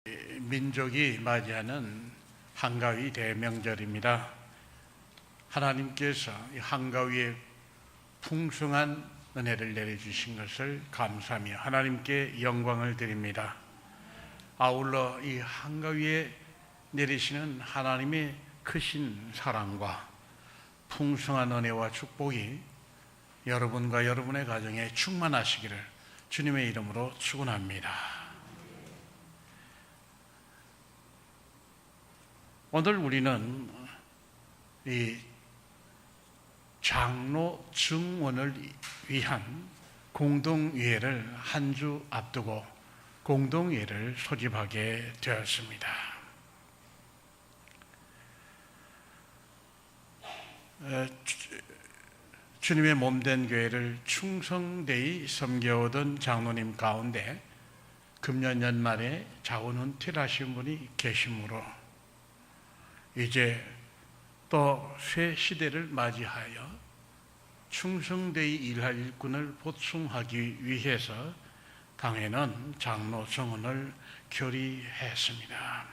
민족이 맞이하는 한가위 대명절입니다. 하나님께서 이 한가위에 풍성한 은혜를 내려주신 것을 감사하며 하나님께 영광을 드립니다. 아울러 이 한가위에 내리시는 하나님의 크신 사랑과 풍성한 은혜와 축복이 여러분과 여러분의 가정에 충만하시기를 주님의 이름으로 축원합니다. 오늘 우리는 이 장로 증원을 위한 공동회의를 한 주 앞두고 공동회의를 소집하게 되었습니다. 주님의 몸된 교회를 충성되이 섬겨오던 장로님 가운데 금년 연말에 자원은퇴하신 분이 계시므로 이제 또 새 시대를 맞이하여 충성되이 일할 일꾼을 보충하기 위해서 당회는 장로 정원을 결의했습니다.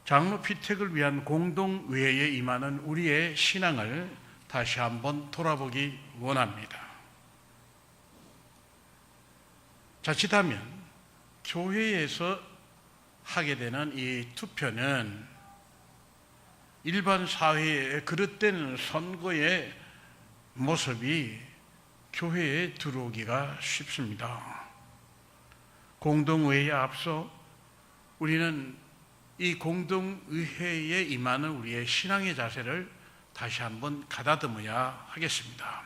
장로 피택을 위한 공동회의에 임하는 우리의 신앙을 다시 한번 돌아보기 원합니다. 자칫하면 교회에서 하게 되는 이 투표는 일반 사회의 그릇된 선거의 모습이 교회에 들어오기가 쉽습니다. 공동의회에 앞서 우리는 이 공동의회에 임하는 우리의 신앙의 자세를 다시 한번 가다듬어야 하겠습니다.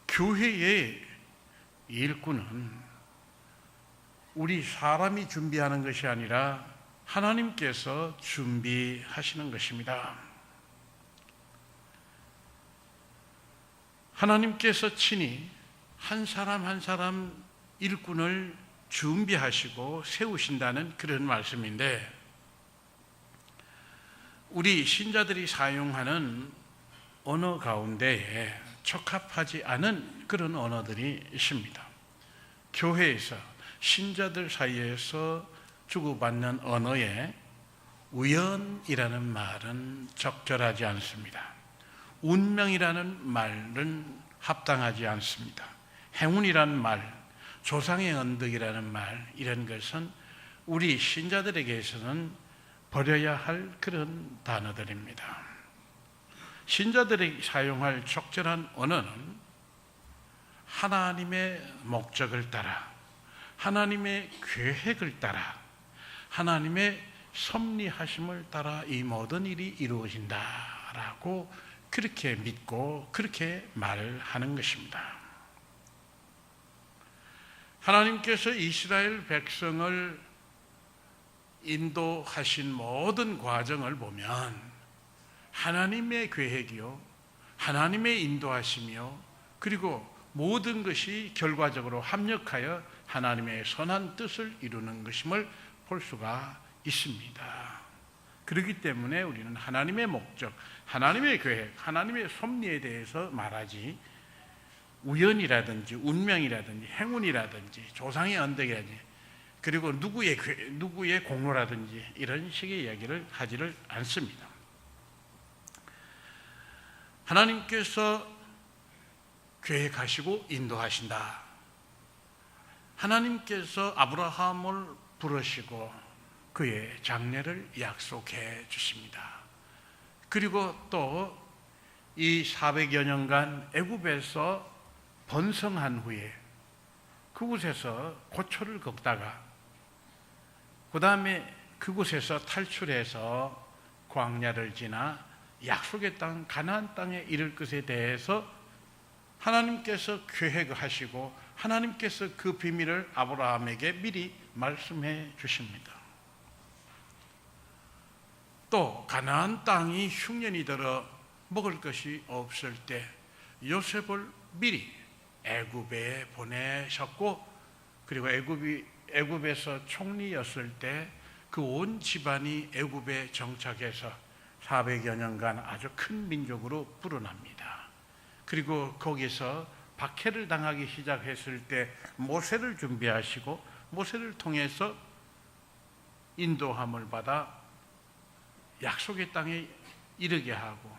교회의 일꾼은 우리 사람이 준비하는 것이 아니라 하나님께서 준비하시는 것입니다. 하나님께서 친히 한 사람 한 사람 일꾼을 준비하시고 세우신다는 그런 말씀인데, 우리 신자들이 사용하는 언어 가운데에 적합하지 않은 그런 언어들이 있습니다. 교회에서 신자들 사이에서 주고받는 언어에 우연이라는 말은 적절하지 않습니다. 운명이라는 말은 합당하지 않습니다. 행운이라는 말, 조상의 언덕이라는 말, 이런 것은 우리 신자들에게서는 버려야 할 그런 단어들입니다. 신자들이 사용할 적절한 언어는 하나님의 목적을 따라, 하나님의 계획을 따라, 하나님의 섭리하심을 따라 이 모든 일이 이루어진다라고 그렇게 믿고 그렇게 말하는 것입니다. 하나님께서 이스라엘 백성을 인도하신 모든 과정을 보면 하나님의 계획이요, 하나님의 인도하심이요, 그리고 모든 것이 결과적으로 합력하여 하나님의 선한 뜻을 이루는 것임을 볼 수가 있습니다. 그렇기 때문에 우리는 하나님의 목적, 하나님의 계획, 하나님의 섭리에 대해서 말하지 우연이라든지 운명이라든지 행운이라든지 조상의 언덕이라든지 그리고 누구의 공로라든지 이런 식의 이야기를 하지를 않습니다. 하나님께서 계획하시고 인도하신다. 하나님께서 아브라함을 부르시고 그의 장래를 약속해 주십니다. 그리고 또 이 400여 년간 애굽에서 번성한 후에 그곳에서 고초를 겪다가 그 다음에 그곳에서 탈출해서 광야를 지나 약속의 땅 가나안 땅에 이를 것에 대해서 하나님께서 계획하시고 하나님께서 그 비밀을 아브라함에게 미리 말씀해 주십니다. 또 가나안 땅이 흉년이 들어 먹을 것이 없을 때 요셉을 미리 애굽에 보내셨고, 그리고 애굽에서 총리였을 때 그 온 집안이 애굽에 정착해서 400여 년간 아주 큰 민족으로 불어납니다. 그리고 거기서 박해를 당하기 시작했을 때 모세를 준비하시고 모세를 통해서 인도함을 받아 약속의 땅에 이르게 하고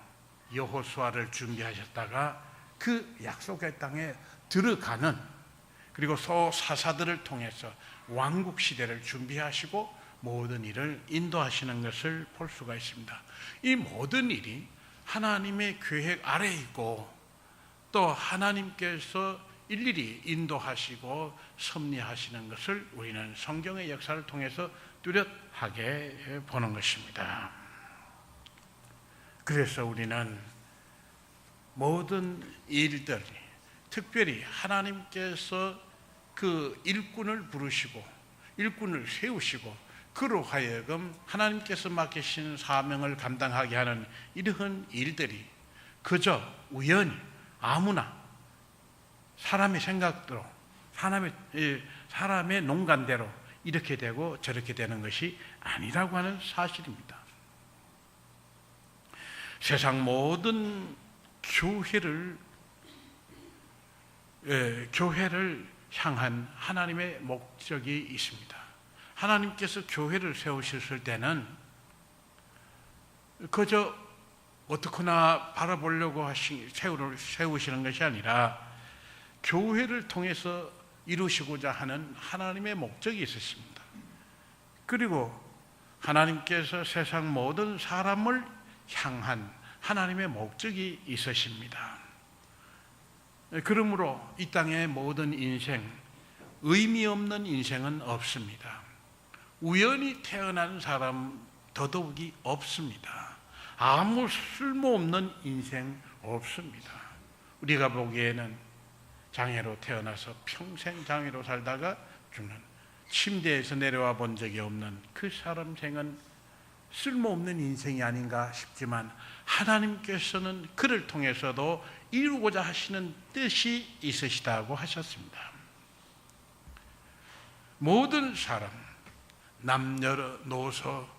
여호수아를 준비하셨다가 그 약속의 땅에 들어가는, 그리고 소사사들을 통해서 왕국 시대를 준비하시고 모든 일을 인도하시는 것을 볼 수가 있습니다. 이 모든 일이 하나님의 계획 아래에 있고 또 하나님께서 일일이 인도하시고 섭리하시는 것을 우리는 성경의 역사를 통해서 뚜렷하게 보는 것입니다. 그래서 우리는 모든 일들, 특별히 하나님께서 그 일꾼을 부르시고 일꾼을 세우시고 그로 하여금 하나님께서 맡기신 사명을 감당하게 하는 이러한 일들이 그저 우연히 아무나 사람의 생각대로 사람의 농간대로 이렇게 되고 저렇게 되는 것이 아니라고 하는 사실입니다. 세상 모든 교회를 향한 하나님의 목적이 있습니다. 하나님께서 교회를 세우셨을 때는 그저 어떻거나 바라보려고 세우시는 것이 아니라 교회를 통해서 이루시고자 하는 하나님의 목적이 있었습니다. 그리고 하나님께서 세상 모든 사람을 향한 하나님의 목적이 있으십니다. 그러므로 이 땅의 모든 인생, 의미 없는 인생은 없습니다. 우연히 태어난 사람 더더욱이 없습니다. 아무 쓸모없는 인생 없습니다. 우리가 보기에는 장애로 태어나서 평생 장애로 살다가 죽는, 침대에서 내려와 본 적이 없는 그 사람 생은 쓸모없는 인생이 아닌가 싶지만 하나님께서는 그를 통해서도 이루고자 하시는 뜻이 있으시다고 하셨습니다. 모든 사람, 남녀노소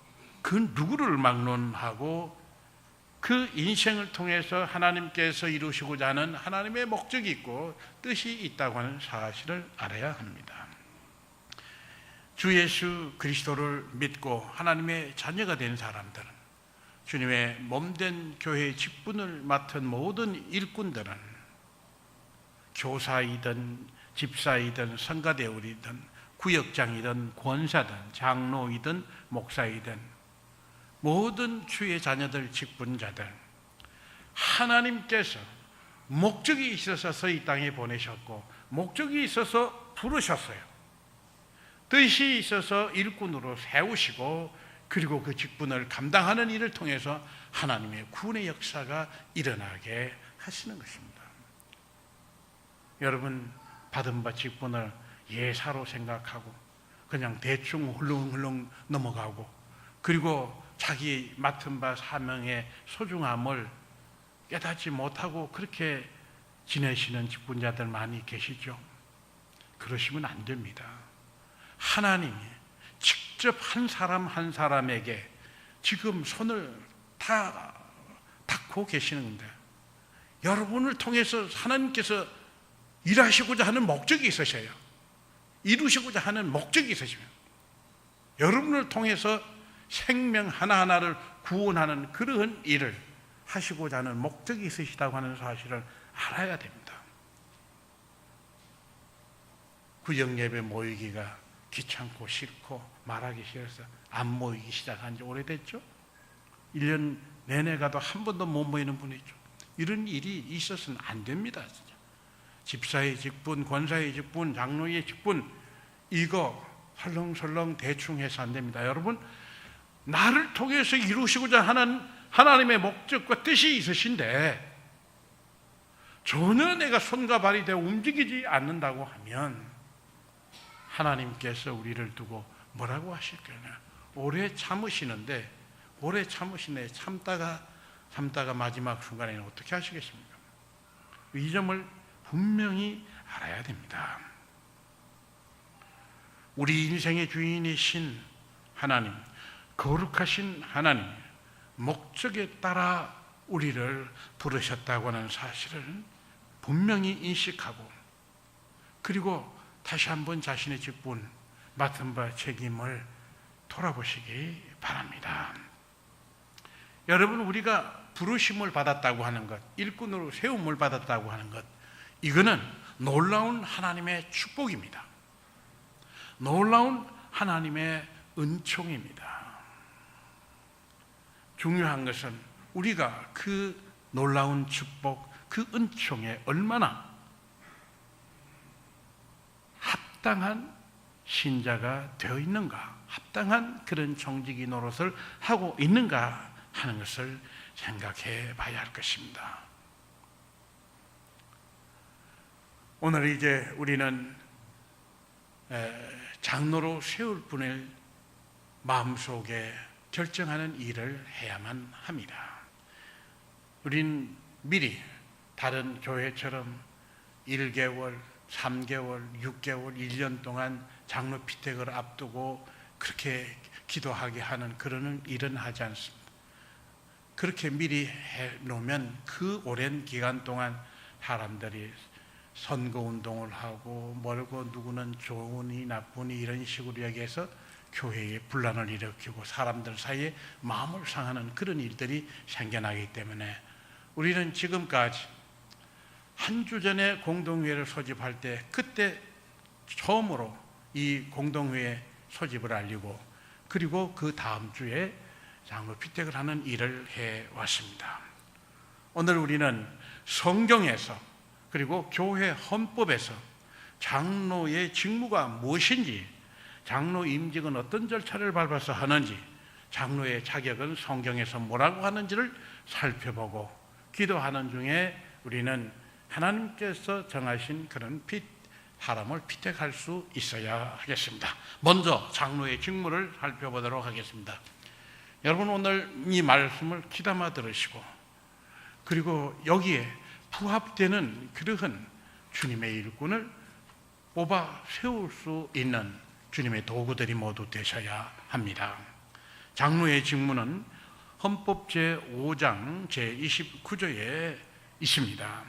그 누구를 막론하고 그 인생을 통해서 하나님께서 이루시고자 하는 하나님의 목적이 있고 뜻이 있다고 하는 사실을 알아야 합니다. 주 예수 그리스도를 믿고 하나님의 자녀가 된 사람들은, 주님의 몸된 교회의 직분을 맡은 모든 일꾼들은 교사이든 집사이든 성가대우이든 구역장이든 권사든 장로이든 목사이든 모든 주의 자녀들 직분자들, 하나님께서 목적이 있어서 이 땅에 보내셨고 목적이 있어서 부르셨어요. 뜻이 있어서 일꾼으로 세우시고 그리고 그 직분을 감당하는 일을 통해서 하나님의 구원의 역사가 일어나게 하시는 것입니다. 여러분, 받은 바 직분을 예사로 생각하고 그냥 대충 훌렁훌렁 넘어가고 그리고 자기 맡은 바 사명의 소중함을 깨닫지 못하고 그렇게 지내시는 직분자들 많이 계시죠. 그러시면 안 됩니다. 하나님이 직접 한 사람 한 사람에게 지금 손을 다 닫고 계시는데, 여러분을 통해서 하나님께서 일하시고자 하는 목적이 있으셔요. 이루시고자 하는 목적이 있으시면 여러분을 통해서 생명 하나하나를 구원하는 그러한 일을 하시고자 하는 목적이 있으시다고 하는 사실을 알아야 됩니다. 구역예배 모이기가 귀찮고 싫고 말하기 싫어서 안 모이기 시작한 지 오래됐죠. 1년 내내 가도 한 번도 못 모이는 분이 있죠. 이런 일이 있어서는 안 됩니다. 진짜. 집사의 직분, 권사의 직분, 장로의 직분, 이거 설렁설렁 대충 해서 안 됩니다. 여러분, 나를 통해서 이루시고자 하는 하나님의 목적과 뜻이 있으신데 전혀 내가 손과 발이 되어 움직이지 않는다고 하면 하나님께서 우리를 두고 뭐라고 하실까요? 오래 참으시는데 참다가 마지막 순간에는 어떻게 하시겠습니까? 이 점을 분명히 알아야 됩니다. 우리 인생의 주인이신 하나님, 거룩하신 하나님, 목적에 따라 우리를 부르셨다고 하는 사실을 분명히 인식하고, 그리고 다시 한번 자신의 직분, 맡은 바 책임을 돌아보시기 바랍니다. 여러분, 우리가 부르심을 받았다고 하는 것, 일꾼으로 세움을 받았다고 하는 것, 이거는 놀라운 하나님의 축복입니다. 놀라운 하나님의 은총입니다. 중요한 것은 우리가 그 놀라운 축복, 그 은총에 얼마나 합당한 신자가 되어 있는가, 합당한 그런 정직이 노릇을 하고 있는가 하는 것을 생각해 봐야 할 것입니다. 오늘 이제 우리는 장로로 세울 분을 마음속에 결정하는 일을 해야만 합니다. 우린 미리 다른 교회처럼 1개월, 3개월, 6개월, 1년 동안 장로 피택을 앞두고 그렇게 기도하게 하는 그런 일은 하지 않습니다. 그렇게 미리 해놓으면 그 오랜 기간 동안 사람들이 선거운동을 하고 뭐고, 누구는 좋으니 나쁘니 이런 식으로 얘기해서 교회에 분란을 일으키고 사람들 사이에 마음을 상하는 그런 일들이 생겨나기 때문에 우리는 지금까지 한 주 전에 공동회를 소집할 때 그때 처음으로 이 공동회 소집을 알리고, 그리고 그 다음 주에 장로 피택을 하는 일을 해왔습니다. 오늘 우리는 성경에서, 그리고 교회 헌법에서 장로의 직무가 무엇인지, 장로 임직은 어떤 절차를 밟아서 하는지, 장로의 자격은 성경에서 뭐라고 하는지를 살펴보고, 기도하는 중에 우리는 하나님께서 정하신 그런 사람을 피택할 수 있어야 하겠습니다. 먼저 장로의 직무를 살펴보도록 하겠습니다. 여러분, 오늘 이 말씀을 귀담아 들으시고, 그리고 여기에 부합되는 그러한 주님의 일꾼을 뽑아 세울 수 있는 주님의 도구들이 모두 되셔야 합니다. 장로의 직무는 헌법 제5장 제29조에 있습니다.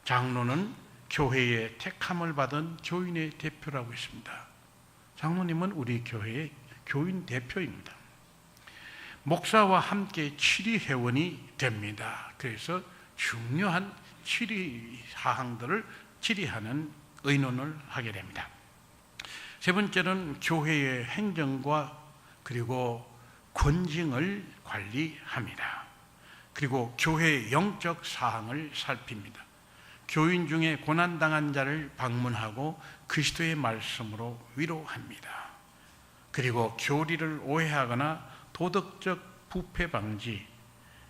장로는 교회의 택함을 받은 교인의 대표라고 있습니다. 장로님은 우리 교회의 교인 대표입니다. 목사와 함께 치리회원이 됩니다. 그래서 중요한 치리 사항들을 치리하는 의논을 하게 됩니다. 세 번째는 교회의 행정과 그리고 권징을 관리합니다. 그리고 교회의 영적 사항을 살핍니다. 교인 중에 고난당한 자를 방문하고 그리스도의 말씀으로 위로합니다. 그리고 교리를 오해하거나 도덕적 부패 방지,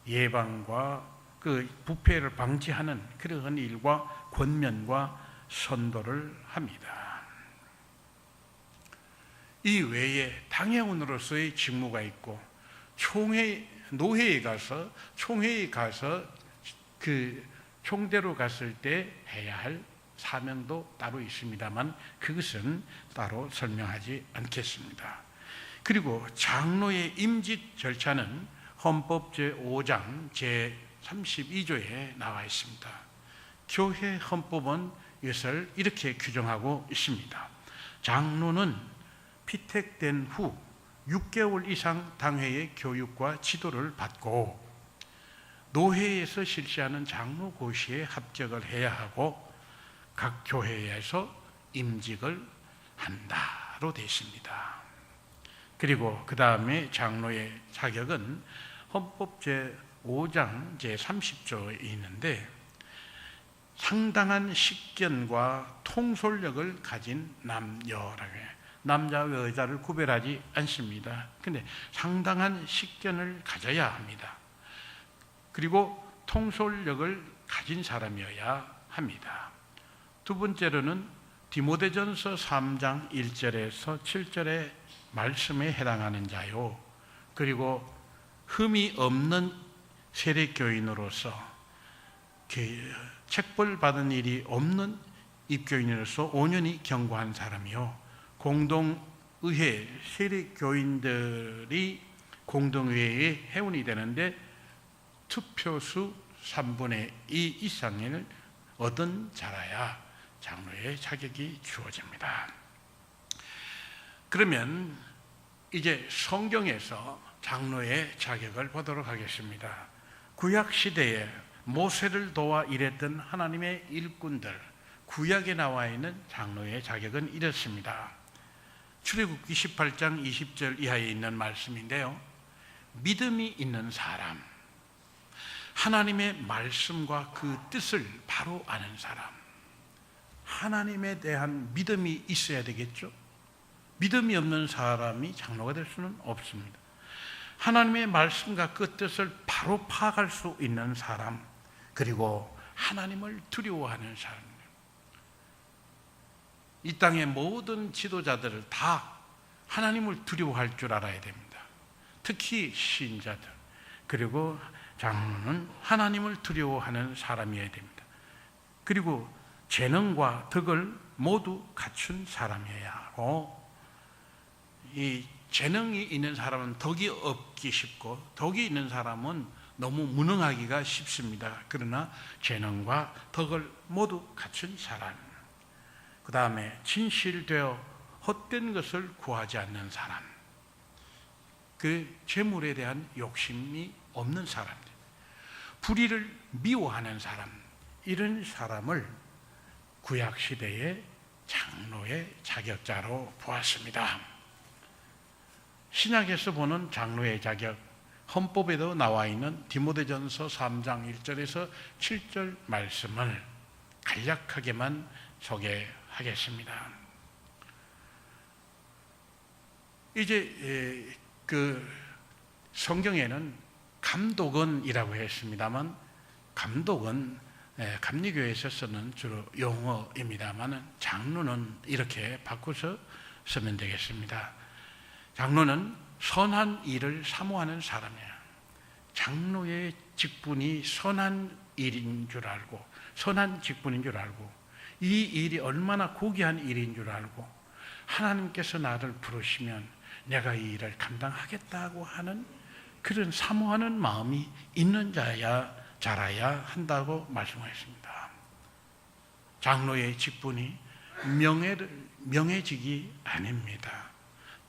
예방과 그 부패를 방지하는 그러한 일과 권면과 선도를 합니다. 이 외에 당회원으로서의 직무가 있고, 노회에 가서 그 총대로 갔을 때 해야 할 사명도 따로 있습니다만 그것은 따로 설명하지 않겠습니다. 그리고 장로의 임직 절차는 헌법 제5장 제32조에 나와 있습니다. 교회 헌법은 이것을 이렇게 규정하고 있습니다. 장로는 피택된 후 6개월 이상 당회의 교육과 지도를 받고 노회에서 실시하는 장로 고시에 합격을 해야 하고 각 교회에서 임직을 한다로 되어 있습니다. 그리고 그 다음에 장로의 자격은 헌법 제5장 제30조에 있는데, 상당한 식견과 통솔력을 가진 남녀라고 해요. 남자와 여자를 구별하지 않습니다. 근데 상당한 식견을 가져야 합니다. 그리고 통솔력을 가진 사람이어야 합니다. 두 번째로는 디모데전서 3장 1절에서 7절의 말씀에 해당하는 자요, 그리고 흠이 없는 세례교인으로서 책벌 받은 일이 없는 입교인으로서 5년이 경고한 사람이요, 공동의회 세례교인들이 공동의회의 회원이 되는데 투표수 3분의 2 이상을 얻은 자라야 장로의 자격이 주어집니다. 그러면 이제 성경에서 장로의 자격을 보도록 하겠습니다. 구약시대에 모세를 도와 일했던 하나님의 일꾼들, 구약에 나와 있는 장로의 자격은 이렇습니다. 출애굽기 18장 20절 이하에 있는 말씀인데요, 믿음이 있는 사람, 하나님의 말씀과 그 뜻을 바로 아는 사람, 하나님에 대한 믿음이 있어야 되겠죠. 믿음이 없는 사람이 장로가 될 수는 없습니다. 하나님의 말씀과 그 뜻을 바로 파악할 수 있는 사람, 그리고 하나님을 두려워하는 사람. 이 땅의 모든 지도자들을 다 하나님을 두려워할 줄 알아야 됩니다. 특히 신자들, 그리고 장로는 하나님을 두려워하는 사람이어야 됩니다. 그리고 재능과 덕을 모두 갖춘 사람이어야 하고, 이 재능이 있는 사람은 덕이 없기 쉽고, 덕이 있는 사람은 너무 무능하기가 쉽습니다. 그러나 재능과 덕을 모두 갖춘 사람, 그 다음에 진실되어 헛된 것을 구하지 않는 사람, 그 재물에 대한 욕심이 없는 사람, 불의를 미워하는 사람, 이런 사람을 구약시대의 장로의 자격자로 보았습니다. 신약에서 보는 장로의 자격, 헌법에도 나와 있는 디모데전서 3장 1절에서 7절 말씀을 간략하게만 소개하겠습니다. 이제 그 성경에는 감독원이라고 했습니다만, 감독은 감리교에서 쓰는 주로 용어입니다만, 장로는 이렇게 바꿔서 쓰면 되겠습니다. 장로는 선한 일을 사모하는 사람이에요. 장로의 직분이 선한 일인 줄 알고, 선한 직분인 줄 알고, 이 일이 얼마나 고귀한 일인 줄 알고, 하나님께서 나를 부르시면 내가 이 일을 감당하겠다고 하는 그런 사모하는 마음이 있는 자야 자라야 한다고 말씀하셨습니다. 장로의 직분이 명예직이 아닙니다.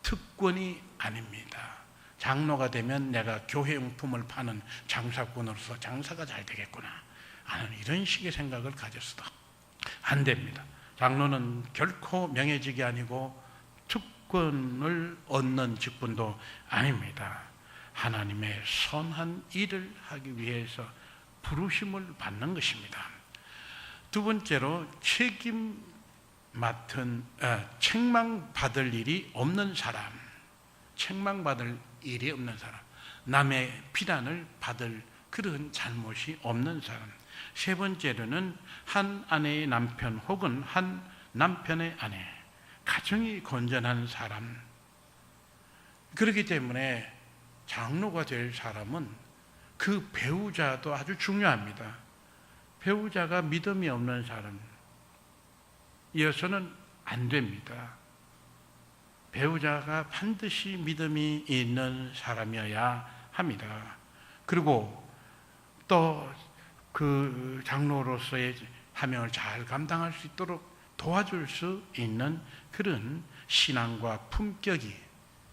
특권이 아닙니다. 장로가 되면 내가 교회용품을 파는 장사꾼으로서 장사가 잘 되겠구나 하는 이런 식의 생각을 가졌어도 안 됩니다. 장로는 결코 명예직이 아니고 특권을 얻는 직분도 아닙니다. 하나님의 선한 일을 하기 위해서 부르심을 받는 것입니다. 두 번째로 책망받을 일이 없는 사람, 책망받을 일이 없는 사람, 남의 비난을 받을 그런 잘못이 없는 사람. 세 번째로는 한 아내의 남편 혹은 한 남편의 아내, 가정이 건전한 사람. 그렇기 때문에 장로가 될 사람은 그 배우자도 아주 중요합니다. 배우자가 믿음이 없는 사람 이어서는 안 됩니다. 배우자가 반드시 믿음이 있는 사람이어야 합니다. 그리고 또 그 장로로서의 사명을 잘 감당할 수 있도록 도와줄 수 있는 그런 신앙과 품격이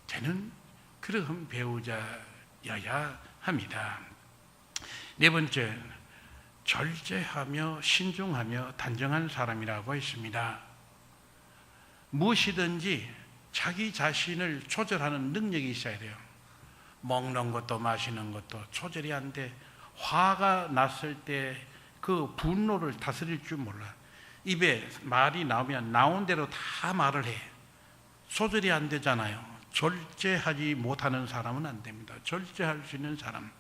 되는 그런 배우자여야 합니다. 네 번째, 절제하며 신중하며 단정한 사람이라고 했습니다. 무엇이든지 자기 자신을 조절하는 능력이 있어야 돼요. 먹는 것도 마시는 것도 조절이 안 돼. 화가 났을 때 그 분노를 다스릴 줄 몰라. 입에 말이 나오면 나온 대로 다 말을 해. 조절이 안 되잖아요. 절제하지 못하는 사람은 안 됩니다. 절제할 수 있는 사람,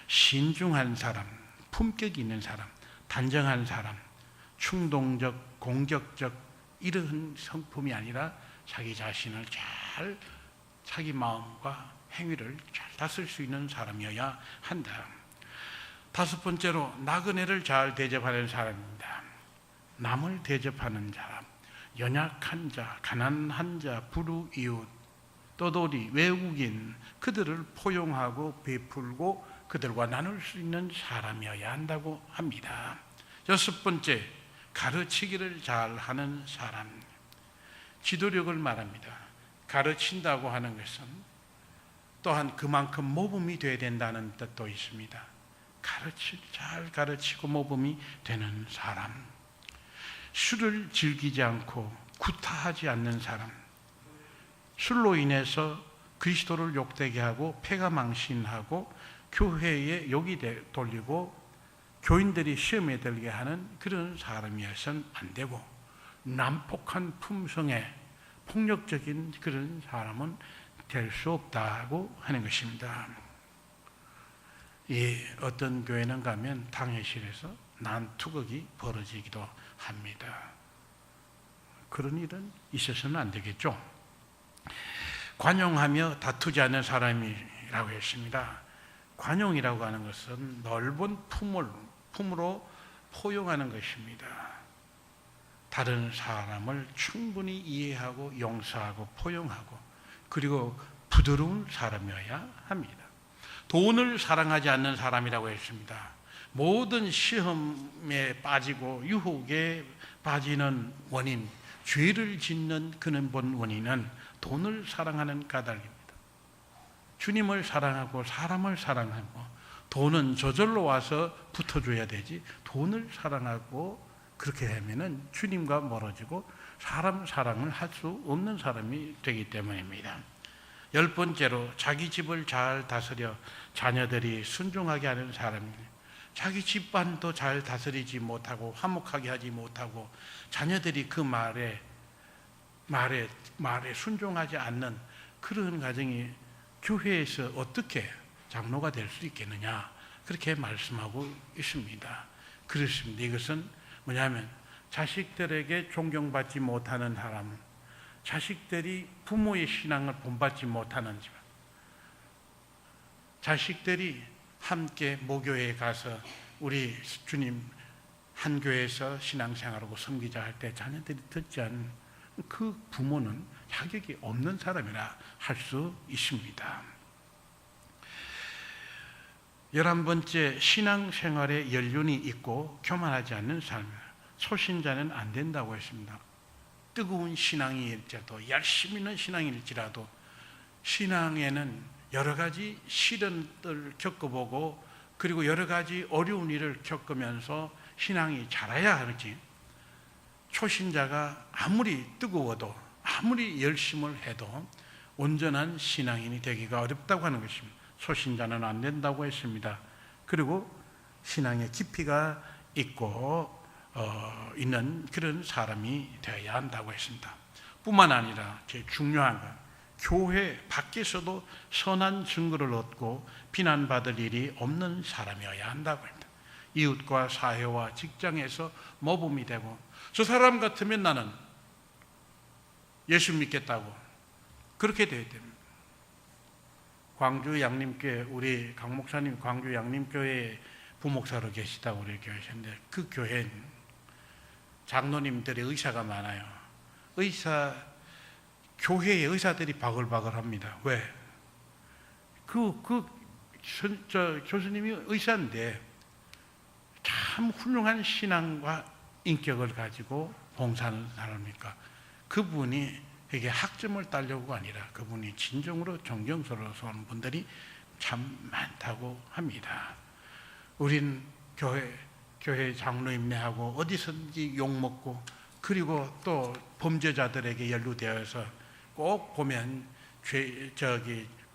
신중한 사람, 품격이 있는 사람, 단정한 사람, 충동적, 공격적 이런 성품이 아니라 자기 자신을 잘, 자기 마음과 행위를 잘 다스릴 수 있는 사람이어야 한다. 다섯 번째로 나그네를 잘 대접하는 사람입니다. 남을 대접하는 사람, 연약한 자, 가난한 자, 불우이웃, 떠돌이, 외국인, 그들을 포용하고 베풀고 그들과 나눌 수 있는 사람이어야 한다고 합니다. 여섯 번째, 가르치기를 잘하는 사람, 지도력을 말합니다. 가르친다고 하는 것은 또한 그만큼 모범이 되어야 된다는 뜻도 있습니다. 잘 가르치고 모범이 되는 사람, 술을 즐기지 않고 구타하지 않는 사람, 술로 인해서 그리스도를 욕되게 하고 폐가 망신하고 교회에 욕이 돌리고 교인들이 시험에 들게 하는 그런 사람이어서는 안 되고, 난폭한 품성에 폭력적인 그런 사람은 될 수 없다고 하는 것입니다. 어떤 교회는 가면 당회실에서 난투극이 벌어지기도 합니다. 그런 일은 있어서는 안 되겠죠. 관용하며 다투지 않는 사람이라고 했습니다. 관용이라고 하는 것은 넓은 품으로 포용하는 것입니다. 다른 사람을 충분히 이해하고 용서하고 포용하고, 그리고 부드러운 사람이어야 합니다. 돈을 사랑하지 않는 사람이라고 했습니다. 모든 시험에 빠지고 유혹에 빠지는 원인, 죄를 짓는 근본 원인은 돈을 사랑하는 까닭입니다. 주님을 사랑하고 사람을 사랑하고, 돈은 저절로 와서 붙어줘야 되지, 돈을 사랑하고 그렇게 하면은 주님과 멀어지고 사람 사랑을 할 수 없는 사람이 되기 때문입니다. 10번째로 자기 집을 잘 다스려 자녀들이 순종하게 하는 사람입니다. 자기 집안도 잘 다스리지 못하고 화목하게 하지 못하고 자녀들이 그 말에 순종하지 않는 그런 가정이 교회에서 어떻게 장로가 될 수 있겠느냐, 그렇게 말씀하고 있습니다. 그렇습니다. 이것은 뭐냐면 자식들에게 존경받지 못하는 사람, 자식들이 부모의 신앙을 본받지 못하는 집안, 자식들이 함께 모교회에 가서 우리 주님 한 교회에서 신앙생활하고 섬기자 할 때 자녀들이 듣지 않는 그 부모는 자격이 없는 사람이라 할 수 있습니다. 11번째, 신앙생활에 연륜이 있고 교만하지 않는 삶입니다. 소신자는 안 된다고 했습니다. 뜨거운 신앙일지라도, 열심히 있는 신앙일지라도 신앙에는 여러 가지 시련을 겪어보고 그리고 여러 가지 어려운 일을 겪으면서 신앙이 자라야 하지, 초신자가 아무리 뜨거워도 아무리 열심을 해도 온전한 신앙인이 되기가 어렵다고 하는 것입니다. 초신자는 안 된다고 했습니다. 그리고 신앙의 깊이가 있고 있는 그런 사람이 되어야 한다고 했습니다. 뿐만 아니라 제일 중요한 건 교회 밖에서도 선한 증거를 얻고 비난받을 일이 없는 사람이어야 한다고 합니다. 이웃과 사회와 직장에서 모범이 되고, 저 사람 같으면 나는 예수 믿겠다고 그렇게 되어야 됩니다. 광주 양림교회, 우리 강 목사님 광주 양림교회 부목사로 계시다고 우리 교회셨는데, 그 교회는 장로님들의 의사가 많아요. 교회의 의사들이 바글바글합니다. 왜? 교수님이 의사인데 참 훌륭한 신앙과 인격을 가지고 봉사하는 사람이니까 그분이 이게 학점을 따려고가 아니라 그분이 진정으로 존경스러워서 오는 분들이 참 많다고 합니다. 우린 교회 장로임내하고 어디선지 욕먹고, 그리고 또 범죄자들에게 연루되어서 꼭 보면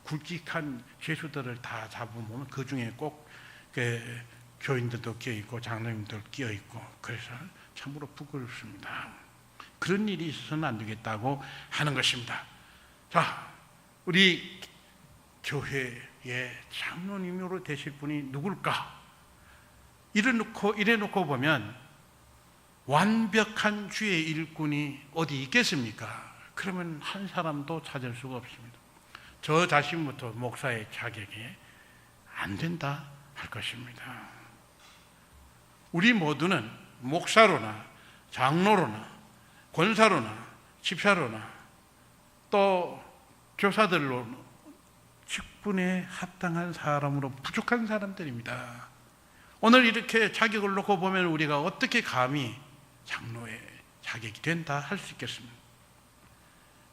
굵직한 죄수들을 다 잡으면 그 중에 꼭 교인들도 끼어있고 장로님들 끼어있고, 그래서 참으로 부끄럽습니다. 그런 일이 있어서는 안 되겠다고 하는 것입니다. 자, 우리 교회의 장로님으로 되실 분이 누굴까? 이래놓고 보면 완벽한 주의 일꾼이 어디 있겠습니까? 그러면 한 사람도 찾을 수가 없습니다. 저 자신부터 목사의 자격이 안 된다 할 것입니다. 우리 모두는 목사로나 장로로나 권사로나 집사로나 또 교사들로 직분에 합당한 사람으로 부족한 사람들입니다. 오늘 이렇게 자격을 놓고 보면 우리가 어떻게 감히 장로의 자격이 된다 할 수 있겠습니다.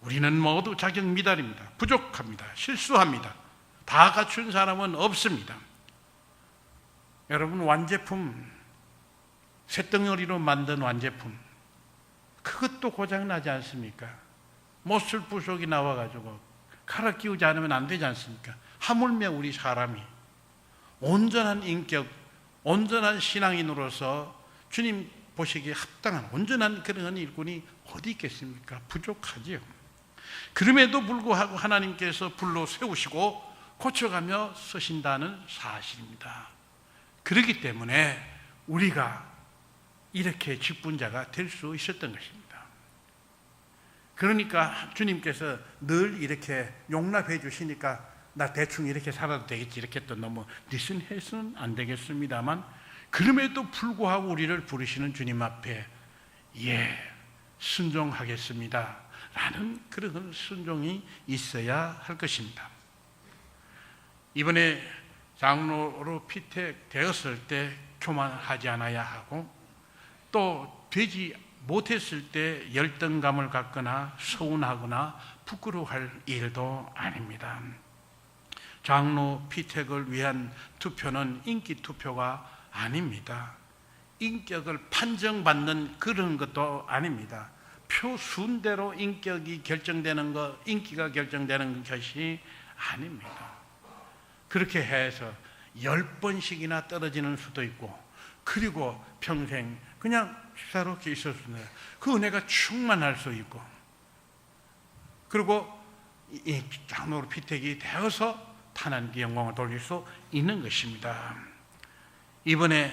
우리는 모두 자격 미달입니다. 부족합니다. 실수합니다. 다 갖춘 사람은 없습니다. 여러분, 완제품, 쇳덩어리로 만든 완제품, 그것도 고장나지 않습니까? 못쓸 부속이 나와가지고 갈아 끼우지 않으면 안 되지 않습니까? 하물며 우리 사람이 온전한 인격, 온전한 신앙인으로서 주님 보시기에 합당한 온전한 그런 일꾼이 어디 있겠습니까? 부족하지요. 그럼에도 불구하고 하나님께서 불러 세우시고 고쳐가며 쓰신다는 사실입니다. 그렇기 때문에 우리가 이렇게 직분자가 될 수 있었던 것입니다. 그러니까 주님께서 늘 이렇게 용납해 주시니까 나 대충 이렇게 살아도 되겠지, 이렇게 또 너무 느슨해서는 안 되겠습니다만, 그럼에도 불구하고 우리를 부르시는 주님 앞에 순종하겠습니다 라는 그런 순종이 있어야 할 것입니다. 이번에 장로로 피택되었을 때 교만하지 않아야 하고, 또 되지 못했을 때 열등감을 갖거나 서운하거나 부끄러워할 일도 아닙니다. 장로 피택을 위한 투표는 인기 투표가 아닙니다. 인격을 판정받는 그런 것도 아닙니다. 표순대로 인격이 결정되는 것, 인기가 결정되는 것이 아닙니다. 그렇게 해서 10번씩이나 떨어지는 수도 있고, 그리고 평생 그냥 시사롭게 있을 수 있는 그 은혜가 충만할 수 있고, 그리고 이 장로로 피택이 되어서 하나님께 영광을 돌릴 수 있는 것입니다. 이번에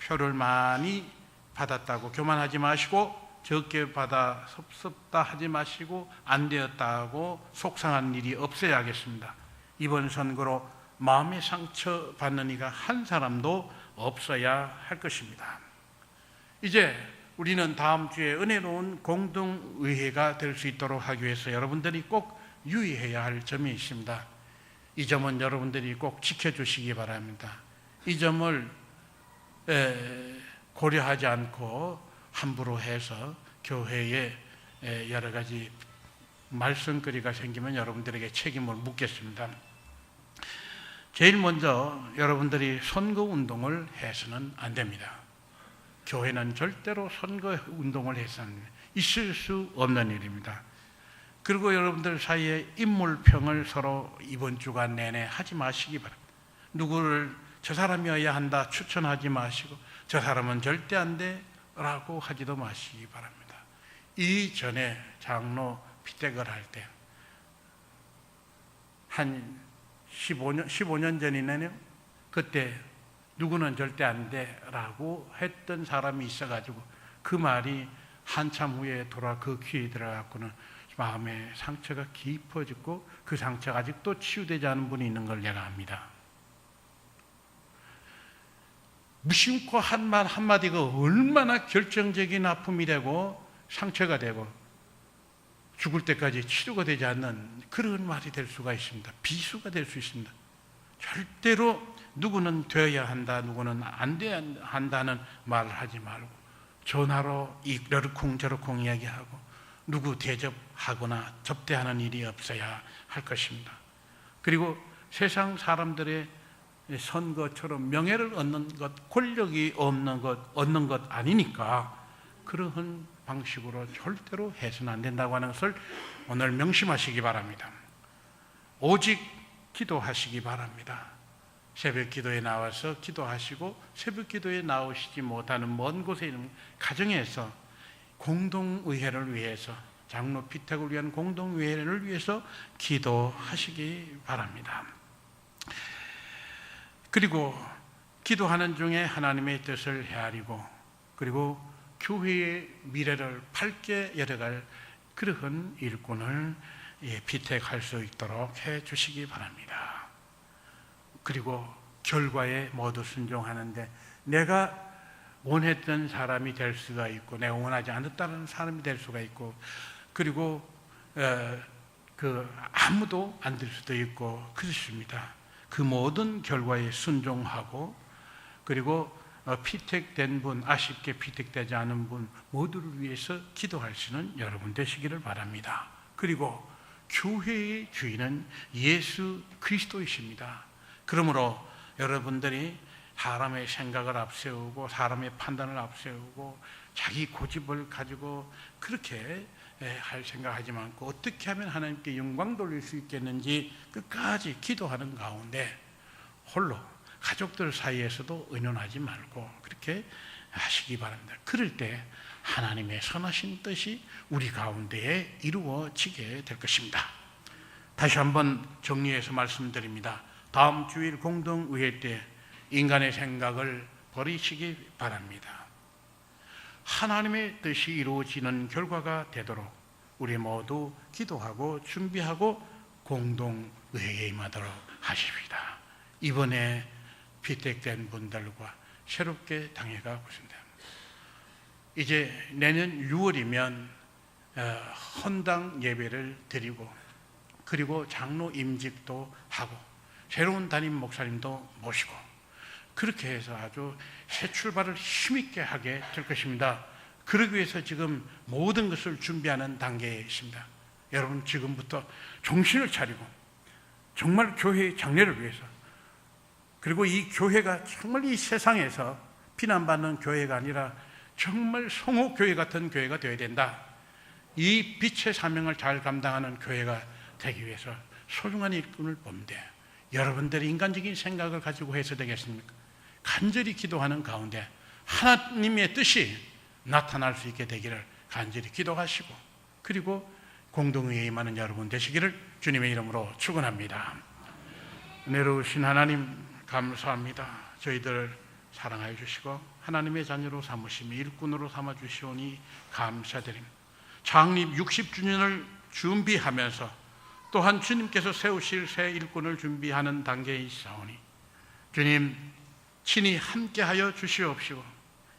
표를 많이 받았다고 교만하지 마시고, 적게 받아 섭섭다 하지 마시고, 안 되었다고 속상한 일이 없어야겠습니다. 이번 선거로 마음의 상처 받는 이가 한 사람도 없어야 할 것입니다. 이제 우리는 다음 주에 은혜로운 공동의회가 될 수 있도록 하기 위해서 여러분들이 꼭 유의해야 할 점이 있습니다. 이 점은 여러분들이 꼭 지켜주시기 바랍니다. 이 점을 고려하지 않고 함부로 해서 교회에 여러 가지 말썽거리가 생기면 여러분들에게 책임을 묻겠습니다. 제일 먼저 여러분들이 선거운동을 해서는 안 됩니다. 교회는 절대로 선거운동을 해서는 있을 수 없는 일입니다. 그리고 여러분들 사이에 인물평을 서로 이번 주간 내내 하지 마시기 바랍니다. 누구를 저 사람이어야 한다 추천하지 마시고, 저 사람은 절대 안 돼 라고 하지도 마시기 바랍니다. 이전에 장로 피택을 할 때 한 15년 전이네요. 그때 누구는 절대 안 돼 라고 했던 사람이 있어가지고 그 말이 한참 후에 돌아 그 귀에 들어갔고는 마음의 상처가 깊어졌고, 그 상처가 아직도 치유되지 않은 분이 있는 걸 내가 압니다. 무심코 한 말 한마디가 얼마나 결정적인 아픔이 되고 상처가 되고 죽을 때까지 치료가 되지 않는 그런 말이 될 수가 있습니다. 비수가 될 수 있습니다. 절대로 누구는 되어야 한다, 누구는 안 돼야 한다는 말을 하지 말고, 전화로 이러쿵저러쿵 이야기하고 누구 대접하거나 접대하는 일이 없어야 할 것입니다. 그리고 세상 사람들의 선거처럼 명예를 얻는 것, 권력이 없는 것, 얻는 것 아니니까 그러한 방식으로 절대로 해서는 안 된다고 하는 것을 오늘 명심하시기 바랍니다. 오직 기도하시기 바랍니다. 새벽 기도에 나와서 기도하시고, 새벽 기도에 나오시지 못하는 먼 곳에 있는 가정에서 공동의회를 위해서, 장로 피택을 위한 공동의회를 위해서 기도하시기 바랍니다. 그리고 기도하는 중에 하나님의 뜻을 헤아리고, 그리고 교회의 미래를 밝게 열어갈 그러한 일꾼을 피택할 수 있도록 해 주시기 바랍니다. 그리고 결과에 모두 순종하는데, 내가 원했던 사람이 될 수가 있고, 내가 원하지 않았다는 사람이 될 수가 있고, 그리고 아무도 안 될 수도 있고 그렇습니다. 그 모든 결과에 순종하고, 그리고 피택된 분, 아쉽게 피택되지 않은 분 모두를 위해서 기도하시는 여러분 되시기를 바랍니다. 그리고 교회의 주인은 예수 그리스도이십니다. 그러므로 여러분들이 사람의 생각을 앞세우고 사람의 판단을 앞세우고 자기 고집을 가지고 그렇게 할 생각하지 않고 어떻게 하면 하나님께 영광 돌릴 수 있겠는지 끝까지 기도하는 가운데 홀로 가족들 사이에서도 의논하지 말고 그렇게 하시기 바랍니다. 그럴 때 하나님의 선하신 뜻이 우리 가운데에 이루어지게 될 것입니다. 다시 한번 정리해서 말씀드립니다. 다음 주일 공동의회 때 인간의 생각을 버리시기 바랍니다. 하나님의 뜻이 이루어지는 결과가 되도록 우리 모두 기도하고 준비하고 공동의회에 임하도록 하십시다. 이번에 피택된 분들과 새롭게 당해가고 있습니다. 이제 내년 6월이면 헌당 예배를 드리고 그리고 장로 임직도 하고 새로운 담임 목사님도 모시고 그렇게 해서 아주 새 출발을 힘있게 하게 될 것입니다. 그러기 위해서 지금 모든 것을 준비하는 단계에 있습니다. 여러분 지금부터 정신을 차리고 정말 교회의 장래를 위해서 그리고 이 교회가 정말 이 세상에서 비난받는 교회가 아니라 정말 성호교회 같은 교회가 되어야 된다. 이 빛의 사명을 잘 감당하는 교회가 되기 위해서 소중한 일꾼을 뽑는데 여러분들이 인간적인 생각을 가지고 해서 되겠습니까? 간절히 기도하는 가운데 하나님의 뜻이 나타날 수 있게 되기를 간절히 기도하시고 그리고 공동의회에 임하는 여러분 되시기를 주님의 이름으로 축원합니다. 은혜로우신 하나님 감사합니다. 저희들 사랑하여 주시고 하나님의 자녀로 삼으시며 일꾼으로 삼아 주시오니 감사드립니다. 창립 60주년을 준비하면서 또한 주님께서 세우실 새 일꾼을 준비하는 단계에 있사오니 주님 친히 함께하여 주시옵시고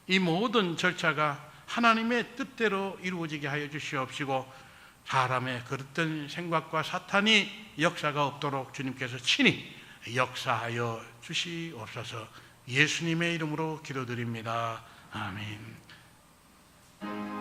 이 모든 절차가 하나님의 뜻대로 이루어지게 하여 주시옵시고 사람의 그릇된 생각과 사탄이 역사가 없도록 주님께서 친히 역사하여 주시옵소서. 예수님의 이름으로 기도드립니다. 아멘.